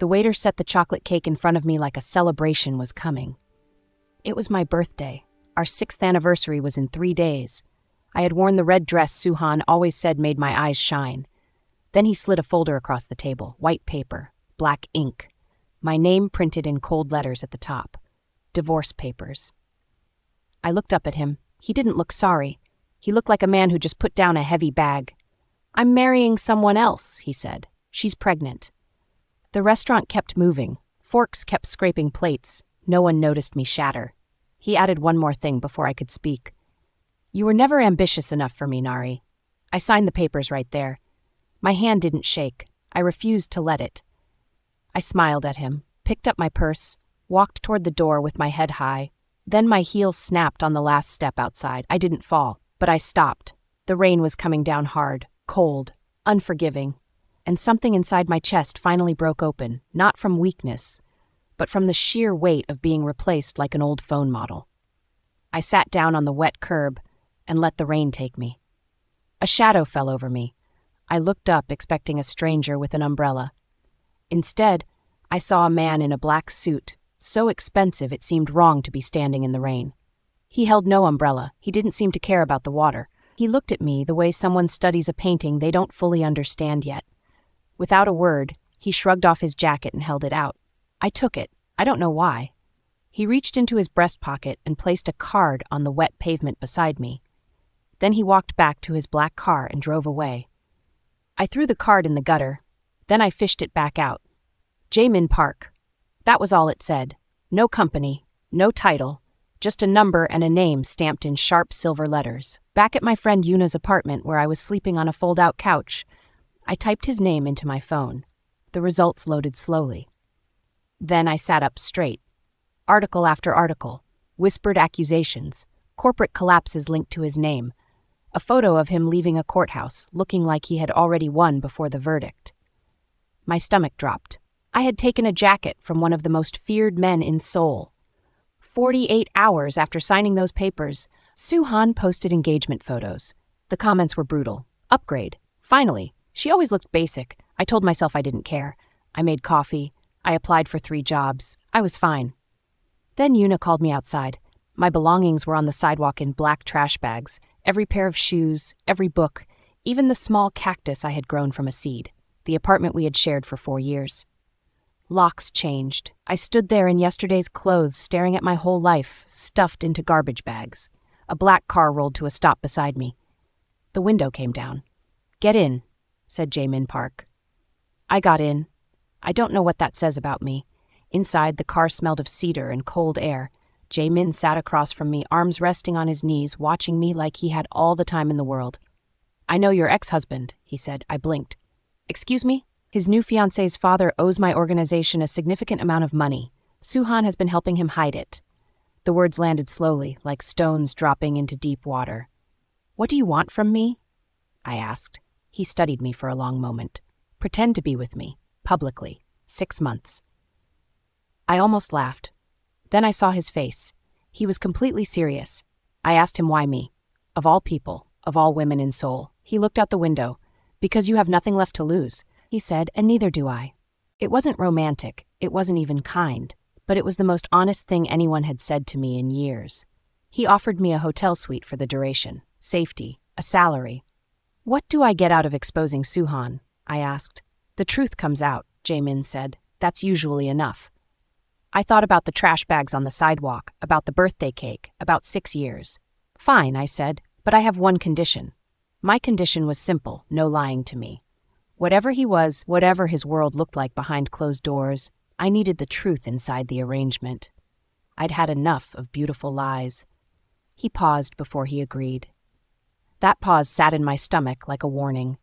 The waiter set the chocolate cake in front of me like a celebration was coming. It was my birthday. Our 6th anniversary was in 3 days. I had worn the red dress Suhan always said made my eyes shine. Then he slid a folder across the table, white paper, black ink. My name printed in cold letters at the top. Divorce papers. I looked up at him. He didn't look sorry. He looked like a man who just put down a heavy bag. "I'm marrying someone else," he said. "She's pregnant." The restaurant kept moving. Forks kept scraping plates. No one noticed me shatter. He added one more thing before I could speak. "You were never ambitious enough for me, Nari." I signed the papers right there. My hand didn't shake. I refused to let it. I smiled at him, picked up my purse, walked toward the door with my head high. Then my heels snapped on the last step outside. I didn't fall, but I stopped. The rain was coming down hard, cold, unforgiving, and something inside my chest finally broke open, not from weakness, but from the sheer weight of being replaced like an old phone model. I sat down on the wet curb and let the rain take me. A shadow fell over me. I looked up expecting a stranger with an umbrella. Instead, I saw a man in a black suit, so expensive it seemed wrong to be standing in the rain. He held no umbrella. He didn't seem to care about the water. He looked at me the way someone studies a painting they don't fully understand yet. Without a word, he shrugged off his jacket and held it out. I took it. I don't know why. He reached into his breast pocket and placed a card on the wet pavement beside me. Then he walked back to his black car and drove away. I threw the card in the gutter. Then I fished it back out. Jaemin Park. That was all it said. No company, no title, just a number and a name stamped in sharp silver letters. Back at my friend Yuna's apartment where I was sleeping on a fold-out couch, I typed his name into my phone. The results loaded slowly. Then I sat up straight. Article after article, whispered accusations, corporate collapses linked to his name, a photo of him leaving a courthouse, looking like he had already won before the verdict. My stomach dropped. I had taken a jacket from one of the most feared men in Seoul. 48 hours after signing those papers, Suhan posted engagement photos. The comments were brutal. Upgrade. Finally. She always looked basic. I told myself I didn't care. I made coffee. I applied for 3 jobs. I was fine. Then Yuna called me outside. My belongings were on the sidewalk in black trash bags. Every pair of shoes, every book, even the small cactus I had grown from a seed. The apartment we had shared for 4 years. Locks changed. I stood there in yesterday's clothes, staring at my whole life, stuffed into garbage bags. A black car rolled to a stop beside me. The window came down. "Get in," said Jaemin Park. I got in. I don't know what that says about me. Inside, the car smelled of cedar and cold air. Jaemin sat across from me, arms resting on his knees, watching me like he had all the time in the world. "I know your ex-husband," he said. I blinked. "Excuse me?" "His new fiancé's father owes my organization a significant amount of money. Suhan has been helping him hide it." The words landed slowly, like stones dropping into deep water. "What do you want from me?" I asked. He studied me for a long moment. "Pretend to be with me, publicly, 6 months." I almost laughed. Then I saw his face. He was completely serious. I asked him why me. Of all people, of all women in Seoul. He looked out the window. "Because you have nothing left to lose," he said, "and neither do I." It wasn't romantic. It wasn't even kind. But it was the most honest thing anyone had said to me in years. He offered me a hotel suite for the duration, safety, a salary. "What do I get out of exposing Suhan?" I asked. "The truth comes out," Jaemin said. "That's usually enough." I thought about the trash bags on the sidewalk, about the birthday cake, about 6 years. "Fine," I said, "but I have one condition." My condition was simple, no lying to me. Whatever he was, whatever his world looked like behind closed doors, I needed the truth inside the arrangement. I'd had enough of beautiful lies. He paused before he agreed. That pause sat in my stomach like a warning.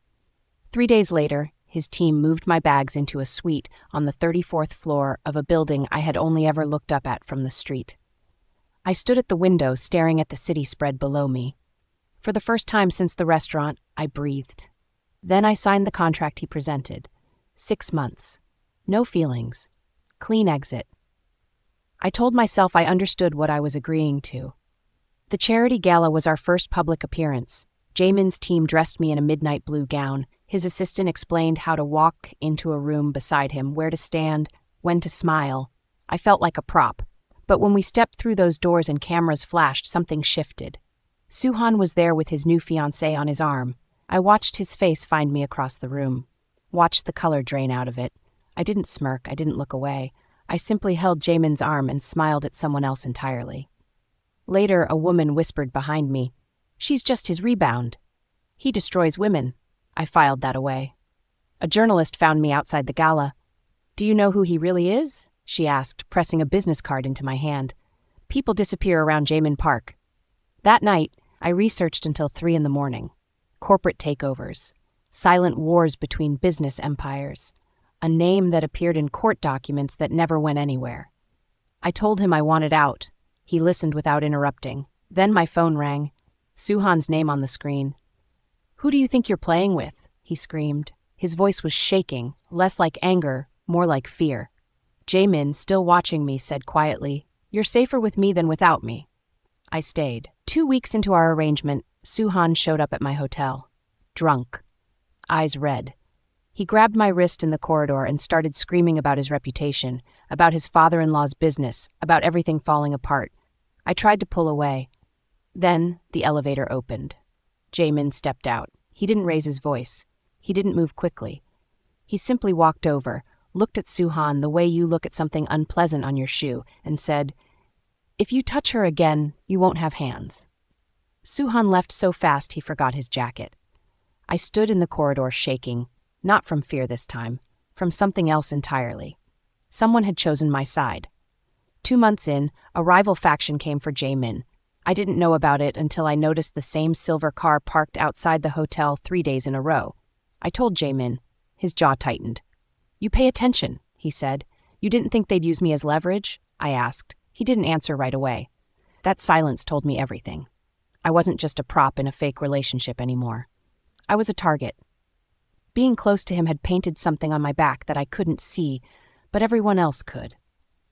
3 days later, his team moved my bags into a suite on the 34th floor of a building I had only ever looked up at from the street. I stood at the window staring at the city spread below me. For the first time since the restaurant, I breathed. Then I signed the contract he presented. 6 months. No feelings. Clean exit. I told myself I understood what I was agreeing to. The charity gala was our first public appearance. Jaemin's team dressed me in a midnight blue gown. His assistant explained how to walk into a room beside him, where to stand, when to smile. I felt like a prop. But when we stepped through those doors and cameras flashed, something shifted. Suhan was there with his new fiancée on his arm. I watched his face find me across the room, watched the color drain out of it. I didn't smirk, I didn't look away. I simply held Jaemin's arm and smiled at someone else entirely. Later, a woman whispered behind me, "She's just his rebound. He destroys women." I filed that away. A journalist found me outside the gala. "Do you know who he really is?" she asked, pressing a business card into my hand. "People disappear around Jaemin Park." That night, I researched until 3 a.m. Corporate takeovers, silent wars between business empires, a name that appeared in court documents that never went anywhere. I told him I wanted out. He listened without interrupting. Then my phone rang. Suhan's name on the screen. "Who do you think you're playing with?" he screamed. His voice was shaking, less like anger, more like fear. Jaemin, still watching me, said quietly, "You're safer with me than without me." I stayed. 2 weeks into our arrangement, Suhan showed up at my hotel. Drunk. Eyes red. He grabbed my wrist in the corridor and started screaming about his reputation, about his father-in-law's business, about everything falling apart. I tried to pull away. Then the elevator opened. Jaemin stepped out. He didn't raise his voice. He didn't move quickly. He simply walked over, looked at Suhan the way you look at something unpleasant on your shoe, and said, "If you touch her again, you won't have hands." Suhan left so fast he forgot his jacket. I stood in the corridor shaking, not from fear this time, from something else entirely. Someone had chosen my side. 2 months in, a rival faction came for Jaemin. I didn't know about it until I noticed the same silver car parked outside the hotel 3 days in a row. I told Jaemin. His jaw tightened. "You pay attention," he said. "You didn't think they'd use me as leverage?" I asked. He didn't answer right away. That silence told me everything. I wasn't just a prop in a fake relationship anymore. I was a target. Being close to him had painted something on my back that I couldn't see, but everyone else could.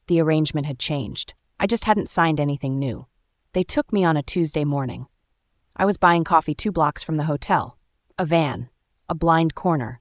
The arrangement had changed. I just hadn't signed anything new. They took me on a Tuesday morning. I was buying coffee 2 blocks from the hotel. A van. A blind corner.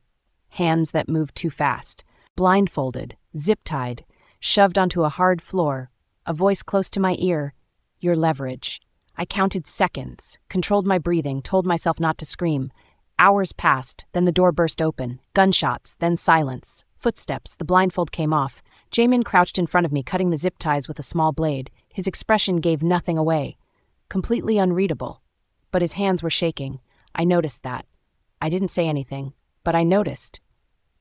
Hands that moved too fast. Blindfolded. Zip-tied. Shoved onto a hard floor. A voice close to my ear. "Your leverage." I counted seconds, controlled my breathing, told myself not to scream. Hours passed, then the door burst open. Gunshots, then silence. Footsteps, the blindfold came off. Jaemin crouched in front of me, cutting the zip ties with a small blade. His expression gave nothing away. Completely unreadable. But his hands were shaking. I noticed that. I didn't say anything, but I noticed.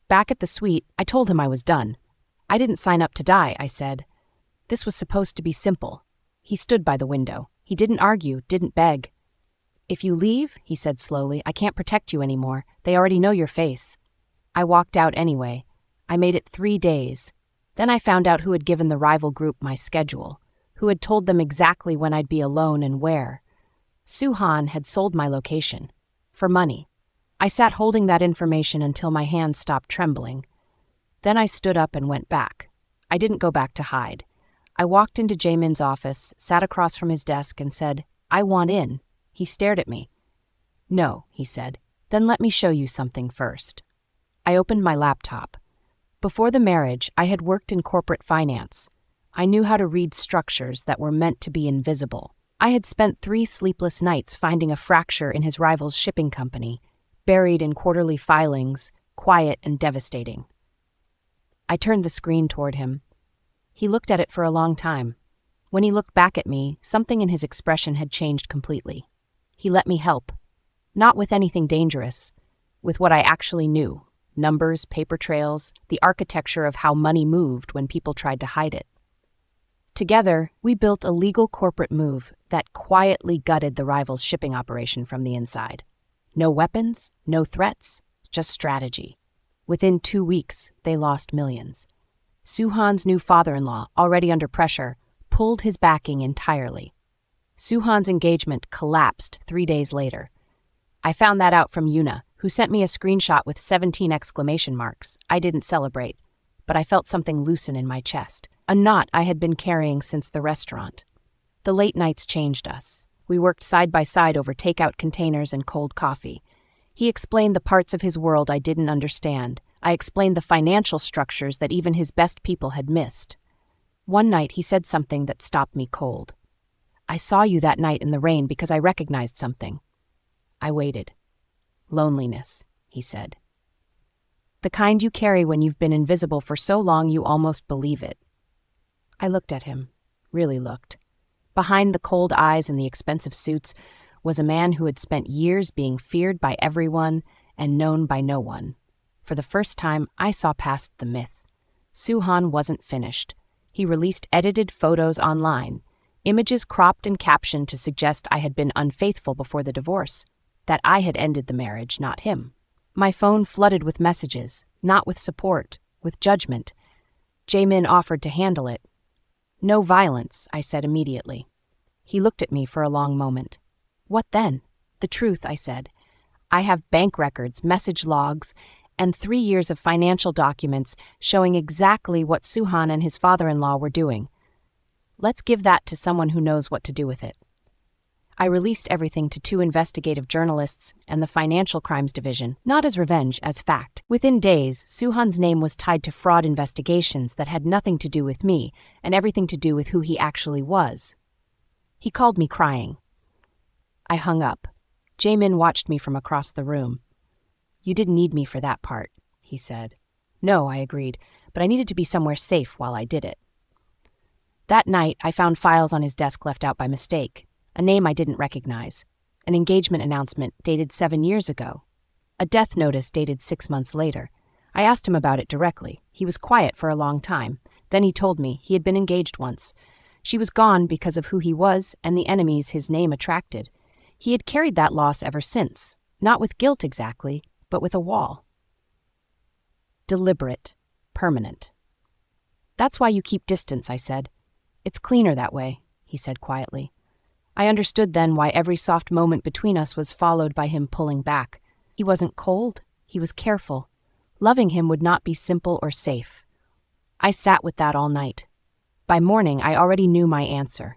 Back at the suite, I told him I was done. "I didn't sign up to die," I said. This was supposed to be simple. He stood by the window. He didn't argue, didn't beg. "If you leave," he said slowly, "I can't protect you anymore. They already know your face." I walked out anyway. I made it 3 days. Then I found out who had given the rival group my schedule, who had told them exactly when I'd be alone and where. Suhan had sold my location. For money. I sat holding that information until my hands stopped trembling. Then I stood up and went back. I didn't go back to hide. I walked into Jaemin's office, sat across from his desk, and said, "I want in." He stared at me. "No," he said. "Then let me show you something first." I opened my laptop. Before the marriage, I had worked in corporate finance. I knew how to read structures that were meant to be invisible. I had spent 3 sleepless nights finding a fracture in his rival's shipping company, buried in quarterly filings, quiet and devastating. I turned the screen toward him. He looked at it for a long time. When he looked back at me, something in his expression had changed completely. He let me help. Not with anything dangerous, with what I actually knew. Numbers, paper trails, the architecture of how money moved when people tried to hide it. Together, we built a legal corporate move that quietly gutted the rival's shipping operation from the inside. No weapons, no threats, just strategy. Within 2 weeks, they lost millions. Suhan's new father-in-law, already under pressure, pulled his backing entirely. Suhan's engagement collapsed 3 days later. I found that out from Yuna, who sent me a screenshot with 17 exclamation marks. I didn't celebrate, but I felt something loosen in my chest, a knot I had been carrying since the restaurant. The late nights changed us. We worked side by side over takeout containers and cold coffee. He explained the parts of his world I didn't understand. I explained the financial structures that even his best people had missed. One night he said something that stopped me cold. I saw you that night in the rain because I recognized something. I waited. Loneliness, he said. The kind you carry when you've been invisible for so long you almost believe it. I looked at him, really looked. Behind the cold eyes and the expensive suits was a man who had spent years being feared by everyone and known by no one. For the first time, I saw past the myth. Soo-han wasn't finished. He released edited photos online, images cropped and captioned to suggest I had been unfaithful before the divorce, that I had ended the marriage, not him. My phone flooded with messages, not with support, with judgment. Jae-min offered to handle it. No violence, I said immediately. He looked at me for a long moment. What then? The truth, I said. I have bank records, message logs, and 3 years of financial documents showing exactly what Soo-han and his father-in-law were doing. Let's give that to someone who knows what to do with it. I released everything to 2 investigative journalists and the Financial Crimes Division, not as revenge, as fact. Within days, Soo-han's name was tied to fraud investigations that had nothing to do with me and everything to do with who he actually was. He called me crying. I hung up. Jae-min watched me from across the room. You didn't need me for that part, he said. No, I agreed, but I needed to be somewhere safe while I did it. That night, I found files on his desk left out by mistake. A name I didn't recognize, an engagement announcement dated 7 years ago, a death notice dated 6 months later. I asked him about it directly. He was quiet for a long time. Then he told me he had been engaged once. She was gone because of who he was and the enemies his name attracted. He had carried that loss ever since, not with guilt exactly, but with a wall. Deliberate, permanent. That's why you keep distance, I said. It's cleaner that way, he said quietly. I understood then why every soft moment between us was followed by him pulling back. He wasn't cold, he was careful. Loving him would not be simple or safe. I sat with that all night. By morning, I already knew my answer.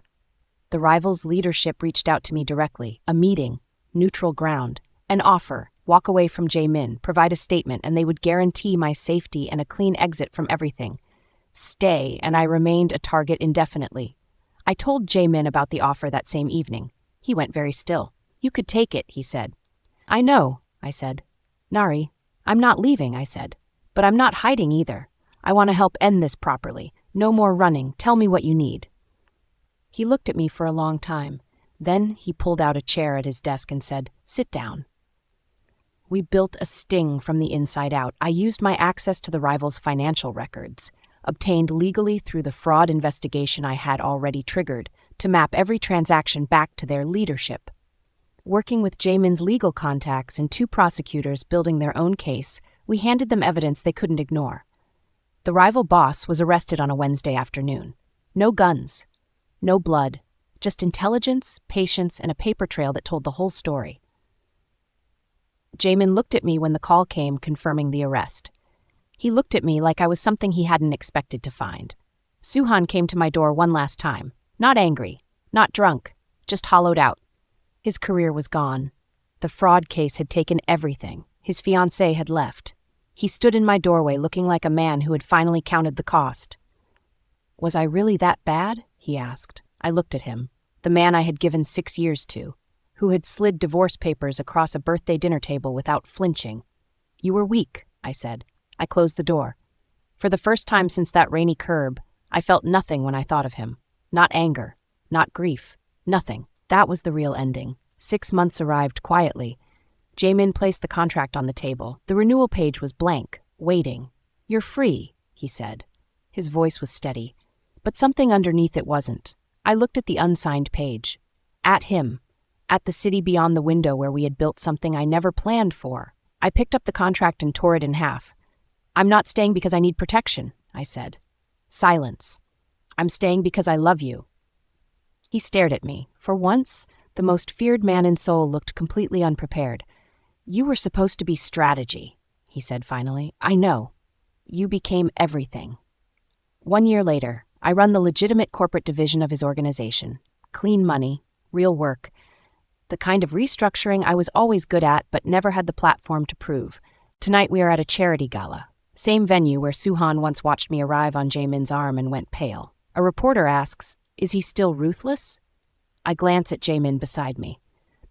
The rival's leadership reached out to me directly. A meeting, neutral ground, an offer, walk away from Jae-min, provide a statement, and they would guarantee my safety and a clean exit from everything. Stay, and I remained a target indefinitely. I told Jae-min about the offer that same evening. He went very still. You could take it, he said. I know, I said. Nari, I'm not leaving, I said. But I'm not hiding either. I want to help end this properly. No more running. Tell me what you need. He looked at me for a long time. Then he pulled out a chair at his desk and said, Sit down. We built a sting from the inside out. I used my access to the rival's financial records, obtained legally through the fraud investigation I had already triggered, to map every transaction back to their leadership. Working with Jae-min's legal contacts and 2 prosecutors building their own case, we handed them evidence they couldn't ignore. The rival boss was arrested on a Wednesday afternoon. No guns, no blood, just intelligence, patience, and a paper trail that told the whole story. Jae-min looked at me when the call came confirming the arrest. He looked at me like I was something he hadn't expected to find. Soo-han came to my door one last time. Not angry, not drunk, just hollowed out. His career was gone. The fraud case had taken everything. His fiancée had left. He stood in my doorway looking like a man who had finally counted the cost. Was I really that bad? He asked. I looked at him, the man I had given 6 years to, who had slid divorce papers across a birthday dinner table without flinching. You were weak, I said. I closed the door. For the first time since that rainy curb, I felt nothing when I thought of him. Not anger, not grief, nothing. That was the real ending. 6 months arrived quietly. Jae-min placed the contract on the table. The renewal page was blank, waiting. You're free, he said. His voice was steady, but something underneath it wasn't. I looked at the unsigned page. At him. At the city beyond the window where we had built something I never planned for. I picked up the contract and tore it in half. I'm not staying because I need protection, I said. Silence. I'm staying because I love you. He stared at me. For once, the most feared man in Seoul looked completely unprepared. You were supposed to be strategy, he said finally. I know. You became everything. 1 year later, I run the legitimate corporate division of his organization. Clean money, real work. The kind of restructuring I was always good at but never had the platform to prove. Tonight we are at a charity gala. Same venue where Suhan once watched me arrive on Jaemin's arm and went pale. A reporter asks, "Is he still ruthless?" I glance at Jaemin beside me,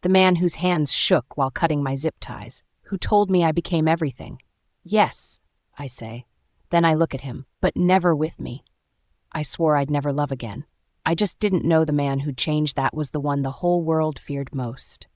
the man whose hands shook while cutting my zip ties, who told me I became everything. "Yes," I say. Then I look at him, but never with me. I swore I'd never love again. I just didn't know the man who'd changed that was the one the whole world feared most.